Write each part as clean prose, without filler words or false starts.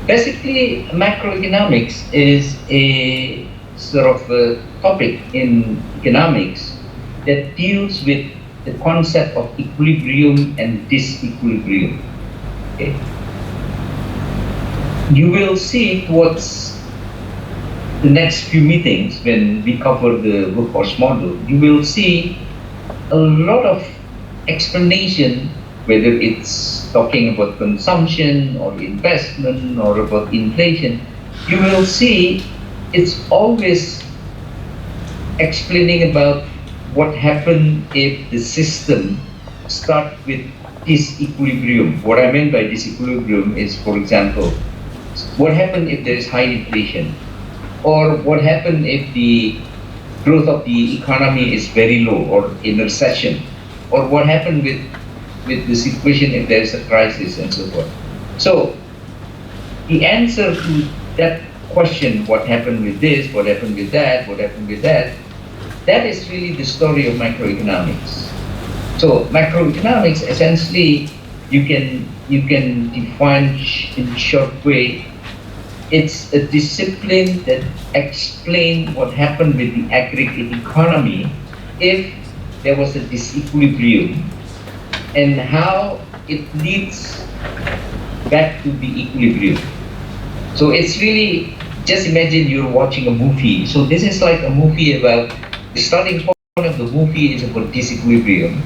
Basically, macroeconomics is a sort of a topic in economics that deals with the concept of equilibrium and disequilibrium. Okay. You will see towards the next few meetings when we cover the workforce model, you will see a lot of explanation, whether it's talking about consumption or investment or about inflation. You will see it's always explaining about what happens if the system starts with disequilibrium. What I mean by disequilibrium is, for example, what happens if there is high inflation? Or what happens if the growth of the economy is very low or in recession? Or what happens with the situation if there is a crisis and so forth? So the answer to that question, what happened with this, what happened with that, what happened with that, that is really the story of macroeconomics. So macroeconomics, essentially, you can define in short way, it's a discipline that explains what happened with the aggregate economy if there was a disequilibrium, and how it leads back to the equilibrium. So it's really, just imagine you're watching a movie. So this is like a movie about, the starting point of the movie is about disequilibrium.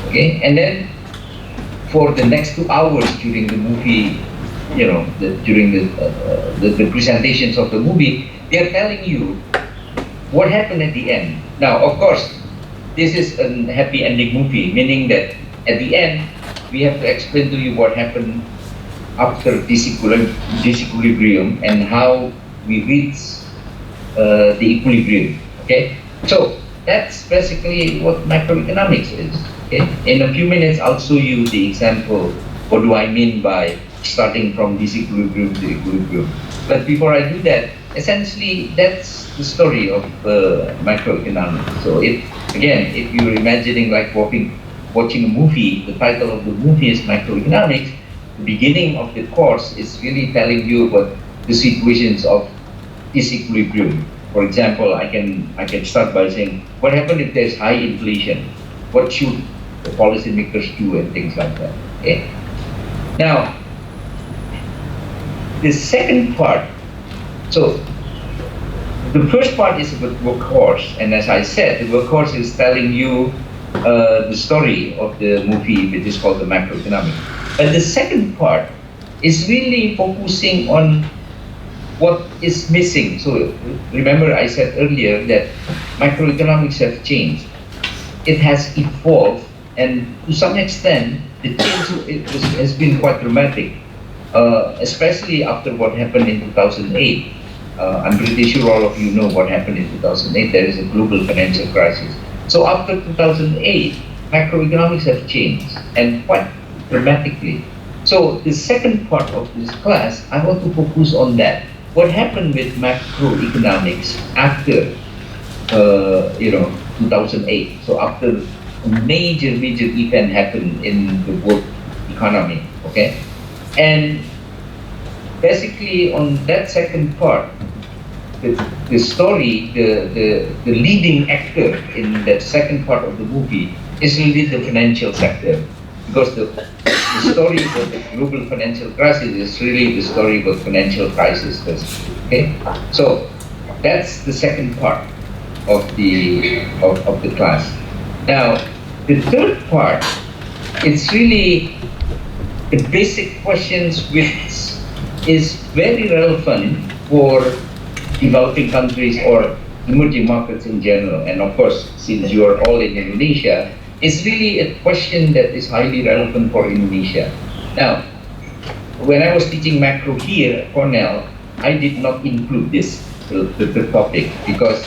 Okay, and then for the next 2 hours during the movie, you know, during the presentations of the movie, they're telling you what happened at the end. Now, of course, this is a happy ending movie, meaning that at the end, we have to explain to you what happened after disequilibrium and how we reach the equilibrium. Okay, so that's basically what macroeconomics is. Okay, in a few minutes, I'll show you the example. What do I mean by starting from disequilibrium to equilibrium? But before I do that, essentially, that's the story of macroeconomics. So if you're imagining like watching a movie, the title of the movie is Macroeconomics, the beginning of the course is really telling you about the situations of disequilibrium. For example, I can start by saying, what happens if there's high inflation? What should the policymakers do and things like that? Okay. Now, the second part, so the first part is about workhorse, and as I said, the workhorse is telling you the story of the movie, which is called the macroeconomics. And the second part is really focusing on what is missing. So remember I said earlier that macroeconomics have changed. It has evolved, and to some extent, the change has been quite dramatic, especially after what happened in 2008. I'm pretty sure all of you know what happened in 2008. There is a global financial crisis. So after 2008, macroeconomics have changed, and quite dramatically. So the second part of this class, I want to focus on that. What happened with macroeconomics after 2008? So after a major event happened in the world economy, okay? And basically on that second part, the story, the leading actor in that second part of the movie is really the financial sector, because the story about the global financial crisis is really the story about financial crisis. Okay, so that's the second part of the class. Now, the third part, it's really the basic questions which is very relevant for developing countries or emerging markets in general. And of course, since you are all in Indonesia, it's really a question that is highly relevant for Indonesia. Now, when I was teaching macro here at Cornell, I did not include this, the topic, because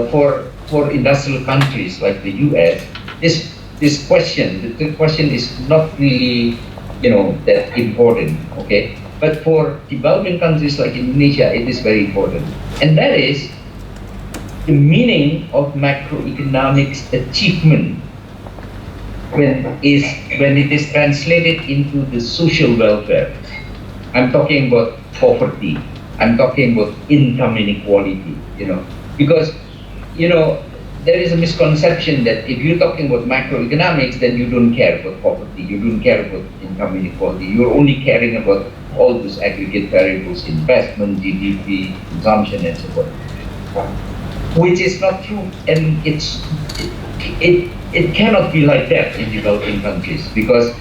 for industrial countries like the US, this question, the third question is not really, that important, okay? But for developing countries like Indonesia, it is very important. And that is the meaning of macroeconomics achievement when it is translated into the social welfare. I'm talking about poverty. I'm talking about income inequality, because, there is a misconception that if you're talking about macroeconomics, then you don't care about poverty, you don't care about income inequality, you're only caring about all those aggregate variables, investment, GDP, consumption, and so forth. Which is not true, and it cannot be like that in developing countries, because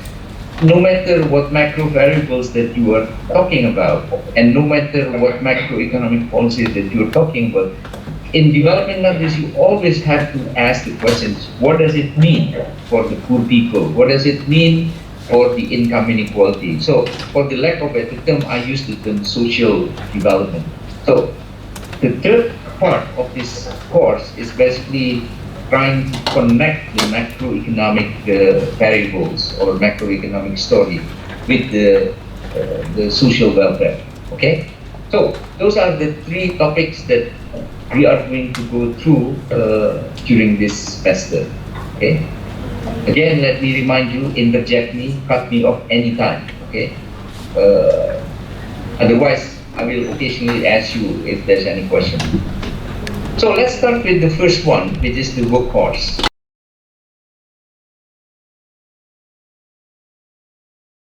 no matter what macro variables that you are talking about, and no matter what macroeconomic policies that you are talking about, in developing countries, you always have to ask the questions: what does it mean for the poor people? What does it mean for the income inequality? So, for the lack of a better term, I use the term social development. So, the third part of this course is basically trying to connect the macroeconomic variables or macroeconomic story with the social welfare. Okay, so those are the three topics that we are going to go through during this semester. Okay. Again, let me remind you: interject me, cut me off anytime. Okay. Otherwise, I will occasionally ask you if there's any question. So let's start with the first one, which is the workhorse.